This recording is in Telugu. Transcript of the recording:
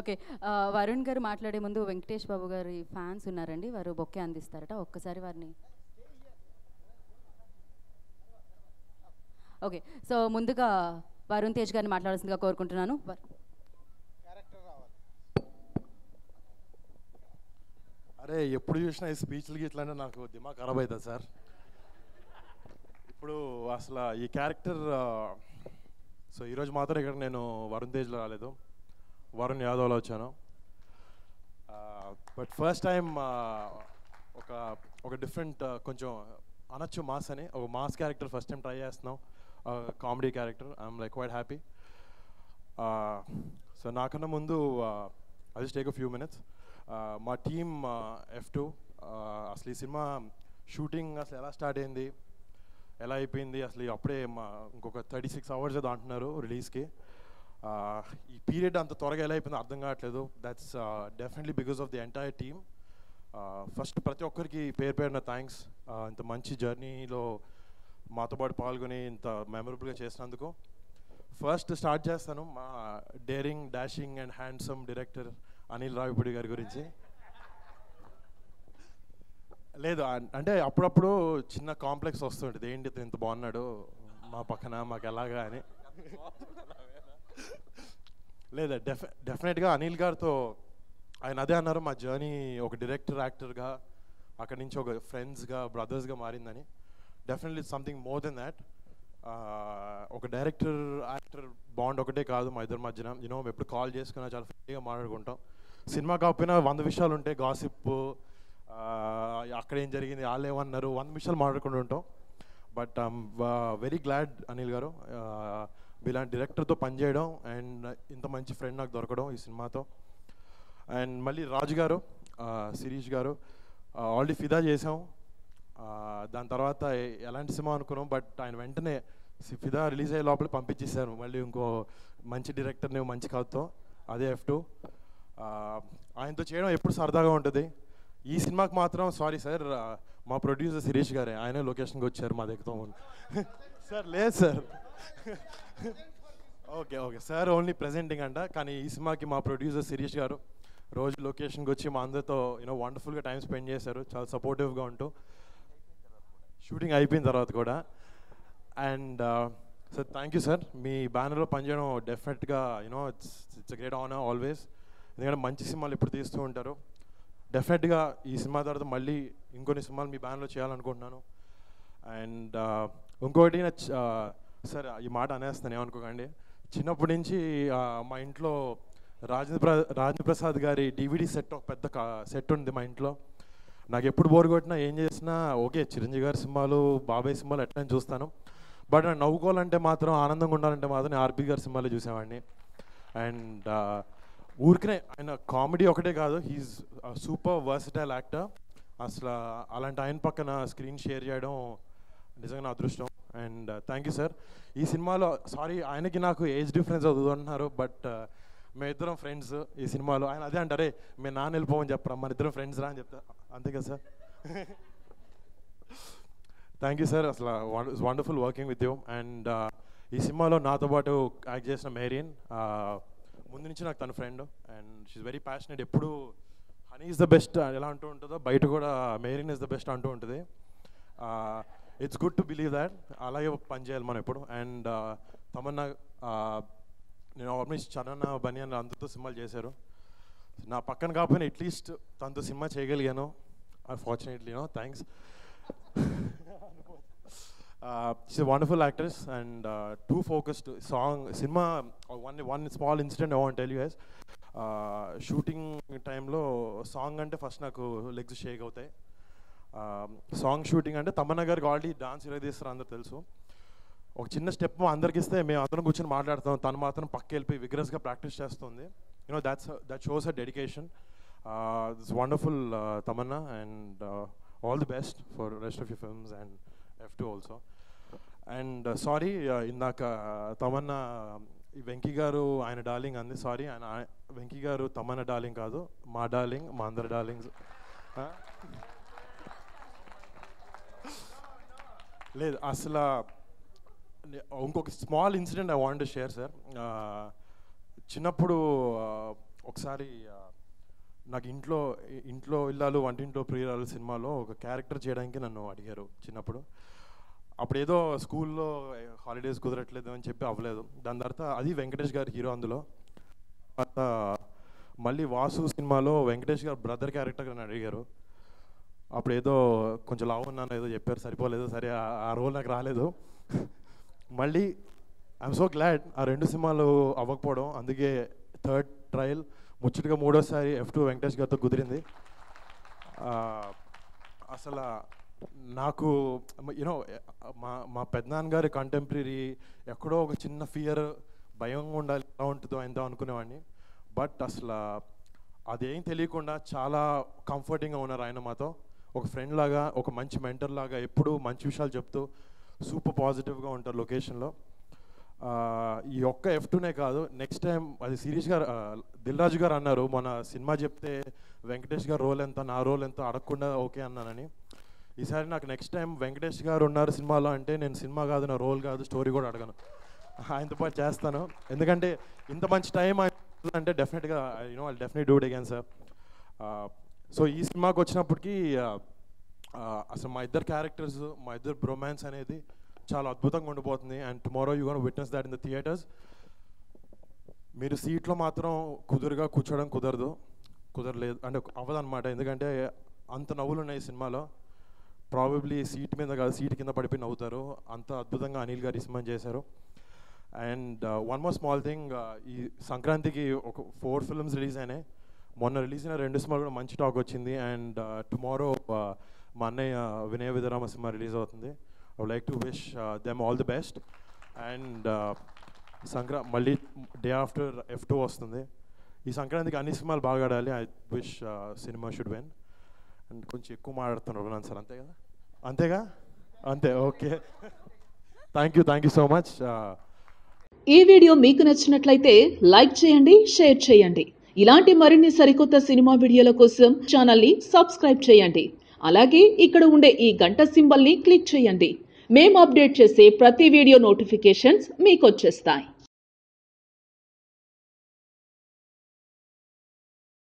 ఓకే. వరుణ్ గారు మాట్లాడే ముందు వెంకటేష్ బాబు గారి ఫ్యాన్స్ ఉన్నారండి. వారు బొకే అందిస్తారట. ఒక్కసారి వారిని. ఓకే. సో ముందుగా వరుణ్ తేజ్ గారిని మాట్లాడాల్సిందిగా కోరుకుంటున్నాను. అరే ఎప్పుడు చూసినా ఈ స్పీచ్లు ఇట్లా అంటే నాకు దిమాగ్ ఖరాబ్ అవుతుంది సార్. ఇప్పుడు అసలు ఈ క్యారెక్టర్ సో ఈరోజు మాత్రం ఇక్కడ నేను వరుణ్ తేజ్లో రాలేదు, వరుణ్ యాదవ్లో వచ్చాను. బట్ ఫస్ట్ టైం ఒక ఒక డిఫరెంట్ కొంచెం అనొచ్చు మాస్ అని ఒక mass character first time try చేస్తున్నాం, comedy character. I'm like quite happy. So నాకన్నా ముందు I just take a few minutes. మా టీమ్ F2 అసలు ఈ సినిమా షూటింగ్ అసలు ఎలా స్టార్ట్ అయింది, ఎలా అయిపోయింది, అసలు అప్పుడే ఇంకొక 36 hours ఏదో అంటున్నారు రిలీజ్కి. ఈ పీరియడ్ అంత త్వరగా ఎలా అయిపోయిందో అర్థం కావట్లేదు. That's definitely because of the entire team. First ప్రతి ఒక్కరికి పేరు పేరున థ్యాంక్స్. ఇంత మంచి జర్నీలో మాతో పాటు పాల్గొని ఇంత మెమరబుల్గా చేసినందుకు. ఫస్ట్ స్టార్ట్ చేస్తాను మా daring dashing and handsome director Anil Ravipudi గారి గురించి. లేదు అంటే అప్పుడప్పుడు చిన్న కాంప్లెక్స్ వస్తుంటుంది, ఏంటి ఇంత బాగున్నాడు మా పక్కన మాకు ఎలాగా అని. లేదా డెఫినెట్గా అనిల్ గారితో ఆయన అదే అన్నారు, మా జర్నీ ఒక డైరెక్టర్ యాక్టర్గా అక్కడి నుంచి ఒక ఫ్రెండ్స్గా బ్రదర్స్గా మారిందని. Definitely something more than that. ఒక డైరెక్టర్ యాక్టర్ బాండ్ ఒకటే కాదు మా ఇద్దరి మధ్యన. యూనో ఎప్పుడు కాల్ చేసుకున్నా చాలా ఫ్రీగా మాట్లాడుకుంటాం. సినిమా కాకపోయినా 100 విషయాలు ఉంటాయి, గాసిప్, అక్కడ ఏం జరిగింది, వాళ్ళు ఏమన్నారు, 100 విషయాలు మాట్లాడుకుంటూ ఉంటాం. But I'm very glad Anil గారు ఇలాంటి డైరెక్టర్తో పనిచేయడం అండ్ ఇంత మంచి ఫ్రెండ్ నాకు దొరకడం ఈ సినిమాతో. అండ్ మళ్ళీ రాజు గారు, శిరీష్ గారు ఆల్రెడీ ఫిదా చేసాం. దాని తర్వాత ఎలాంటి సినిమా అనుకున్నాం, బట్ ఆయన వెంటనే ఫిదా రిలీజ్ అయ్యే లోపల పంపించేశారు మళ్ళీ ఇంకో మంచి డైరెక్టర్ని మంచి కథతో, అదే F2. ఆయనతో చేయడం ఎప్పుడు సరదాగా ఉంటుంది. ఈ సినిమాకి మాత్రం సారీ సార్, మా ప్రొడ్యూసర్ శిరీష్ గారే, ఆయనే లొకేషన్కి వచ్చారు మా దగ్గరతో. సార్ లేదు sir, okay okay sir only presenting అంట. కానీ ఈ సినిమాకి మా ప్రొడ్యూసర్ శిరీష్ గారు రోజు లొకేషన్కి వచ్చి మా అందరితో వండర్ఫుల్గా టైం స్పెండ్ చేశారు, చాలా సపోర్టివ్గా ఉంటూ, షూటింగ్ అయిపోయిన తర్వాత కూడా. And sir thank you sir, మీ బ్యానర్లో పనిచేయడం డెఫినెట్గా ఇట్స్ గ్రేట్ ఆనర్ ఆల్వేస్. ఎందుకంటే మంచి సినిమాలు ఎప్పుడు తీస్తూ ఉంటారు. డెఫినెట్గా ఈ సినిమా తర్వాత మళ్ళీ ఇంకొన్ని సినిమాలు మీ బ్యానర్లో చేయాలనుకుంటున్నాను. అండ్ ఇంకోటి సార్ ఈ మాట అనేస్తాను ఏమనుకోకండి, చిన్నప్పటి నుంచి మా ఇంట్లో రాజేంద్ర ప్రసాద్ గారి DVD సెట్ ఒక పెద్ద సెట్ ఉంది మా ఇంట్లో. నాకు ఎప్పుడు బోర్ కొట్టినా ఏం చేసినా ఓకే చిరంజీవి గారి సినిమాలు, బాబాయ్ సినిమాలు ఎట్లా చూస్తాను. బట్ నవ్వుకోవాలంటే మాత్రం, ఆనందంగా ఉండాలంటే మాత్రం నేను RP గారి సినిమాలు చూసేవాడిని. అండ్ ఊరికనే ఆయన కామెడీ ఒకటే కాదు, హీఈస్ సూపర్ వర్సటైల్ యాక్టర్. అసలు అలాంటి ఆయన పక్కన స్క్రీన్ షేర్ చేయడం నిజంగా నా అదృష్టం. And thank you sir. ఈ సినిమాలో సారీ ఆయనకి నాకు ఏజ్ డిఫరెన్స్ అవుతుంది అంటున్నారు, బట్ మేమిద్దరం ఫ్రెండ్స్ ఈ సినిమాలో. ఆయన అదే అంటారే మేము నాన్న వెళ్ళిపోమని చెప్పరా, మన ఇద్దరం ఫ్రెండ్స్ రా అని చెప్తా, అంతే కదా సార్. థ్యాంక్ యూ సార్, అసలు wonderful working with you. And ఈ సినిమాలో నాతో పాటు యాక్ట్ చేసిన మేరియన్ ముందు నుంచి నాకు తన friend, and she very passionate. ఎప్పుడు హనీ ఈజ్ ద బెస్ట్ ఎలా అంటూ ఉంటుందో బయట కూడా మేరియన్ ఈజ్ ద బెస్ట్ అంటూ ఉంటుంది. It's good to believe that, అలాగే పనిచేయాలి మనం ఎప్పుడు. అండ్ తమన్నా, నేను ఆల్మోస్ట్ చరణ్ బనియన్ అందరితో సినిమాలు చేశారు, నా పక్కన కాకపోయినా అట్లీస్ట్ తనతో సినిమా చేయగలిగాను. Unfortunately thanks. She wonderful actress and too focused. Song cinema one small incident I want tell you guys. Shooting టైంలో సాంగ్ అంటే ఫస్ట్ నాకు లెగ్స్ షేక్ అవుతాయి. సాంగ్ షూటింగ్ అంటే తమన్నా గారికి ఆల్రెడీ డాన్స్ ఇరగదీస్తారు అందరు తెలుసు. ఒక చిన్న స్టెప్ అందరికి ఇస్తే మేము అందరం కూర్చొని మాట్లాడతాం, తను మాత్రం పక్కకి వెళ్ళిపోయి విగ్రస్గా ప్రాక్టీస్ చేస్తుంది. That shows her dedication. It's wonderful Tamannaah, and all the best for rest of your films and F2 also. And sorry ఇందాక తమన్నా వెంకీ గారు ఆయన డార్లింగ్ అంది. సారీ, ఆయన వెంకీ గారు తమన్నా డార్లింగ్ కాదు, మా డార్లింగ్, మా అందరి డార్లింగ్స్. లేదు అసలు ఇంకొక small incident I want to share sir. చిన్నప్పుడు ఒకసారి నాకు ఇంట్లో ఇల్లాలు వంటింట్లో ప్రియురాలు సినిమాలో ఒక క్యారెక్టర్ చేయడానికి నన్ను అడిగారు చిన్నప్పుడు. అప్పుడు ఏదో స్కూల్లో హాలిడేస్ కుదరట్లేదు అని చెప్పి అవ్వలేదు. దాని తర్వాత అది వెంకటేష్ గారి హీరో అందులో. తర్వాత మళ్ళీ వాసు సినిమాలో వెంకటేష్ గారు బ్రదర్ క్యారెక్టర్ నన్ను అడిగారు. అప్పుడు ఏదో కొంచెం లావు ఉన్నాను ఏదో చెప్పారు, సరిపోలేదు, సరే ఆ రోల్ నాకు రాలేదు. మళ్ళీ ఐఎమ్ సో గ్లాడ్ ఆ 2 సినిమాలు అవ్వకపోవడం. అందుకే థర్డ్ ట్రయల్ ముచ్చటగా 3వసారి F2 వెంకటేష్ గారితో కుదిరింది. అసలు నాకు యూనో మా పెద్దనాన్నగారి కంటెంపరీ ఎక్కడో ఒక చిన్న ఫియర్, భయంగా ఉండాలి, ఎలా ఉంటుందో ఎంతో అనుకునేవాడిని. బట్ అసలు అదేం తెలియకుండా చాలా కంఫర్టింగ్గా ఉన్నారు ఆయన మాతో. ఒక ఫ్రెండ్ లాగా, ఒక మంచి మెంటర్ లాగా ఎప్పుడూ మంచి విషయాలు చెప్తూ సూపర్ పాజిటివ్గా ఉంటారు లొకేషన్లో. ఈ ఒక్క F2నే కాదు, నెక్స్ట్ టైం అది శిరీష్ గారు, దిల్ రాజు గారు అన్నారు మన సినిమా చెప్తే వెంకటేష్ గారు రోల్ ఎంత, నా రోల్ ఎంత అడగకుండా ఓకే అన్నానని. ఈసారి నాకు నెక్స్ట్ టైం వెంకటేష్ గారు ఉన్నారు సినిమాలో అంటే నేను సినిమా కాదు, నా రోల్ కాదు, స్టోరీ కూడా అడగను, ఆయనతో పాటు చేస్తాను. ఎందుకంటే ఇంత మంచి టైం అంటే డెఫినెట్గా I definitely do it again sir. So ఈ సినిమాకి వచ్చినప్పటికీ అసలు మా ఇద్దరు క్యారెక్టర్స్, మా ఇద్దరు బ్రొమాన్స్ అనేది చాలా అద్భుతంగా ఉండిపోతుంది. And tomorrow you gonna witness that in the theatres. మీరు సీట్లో మాత్రం కుదురుగా కూర్చోవడం కుదరలేదు అంటే అవ్వదన్నమాట. ఎందుకంటే అంత నవ్వులు ఉన్నాయి సినిమాలో. ప్రాబబ్లీ సీట్ మీద కాదు, సీట్ కింద పడిపోయి నవ్వుతారు, అంత అద్భుతంగా అనిల్ గారు ఈ సినిమా చేశారు. And one more small thing, ఈ సంక్రాంతికి ఒక 4 ఫిల్మ్స్ రిలీజ్ అయినాయి. మొన్న రిలీజ్ అయిన 2 సినిమాలు కూడా మంచి టాక్ వచ్చింది. అండ్ టుమారో మా అన్నయ్య వినయ విధరామ సినిమా రిలీజ్ అవుతుంది. I would like to wish them all the best. And మళ్ళీ డే ఆఫ్టర్ F2 వస్తుంది. ఈ సంక్రాంతికి అన్ని సినిమాలు బాగా ఆడాలి. I wish cinema should win. And కొంచెం ఎక్కువ మాట్లాడుతున్నారు రఘునాథ్ సార్, అంతేగా అంతే, okay. Thank you so much. ఈ వీడియో మీకు నచ్చినట్లయితే లైక్ చేయండి, షేర్ చేయండి. ఇలాంటి మరిన్ని సరికొత్త సినిమా వీడియోల కోసం ఛానల్ని సబ్స్క్రైబ్ చేయండి. అలాగే ఇక్కడ ఉండే ఈ గంట సింబల్ని క్లిక్ చేయండి. మేము అప్డేట్ చేసే ప్రతి వీడియో నోటిఫికేషన్స్ మీకు వచ్చేస్తాయి.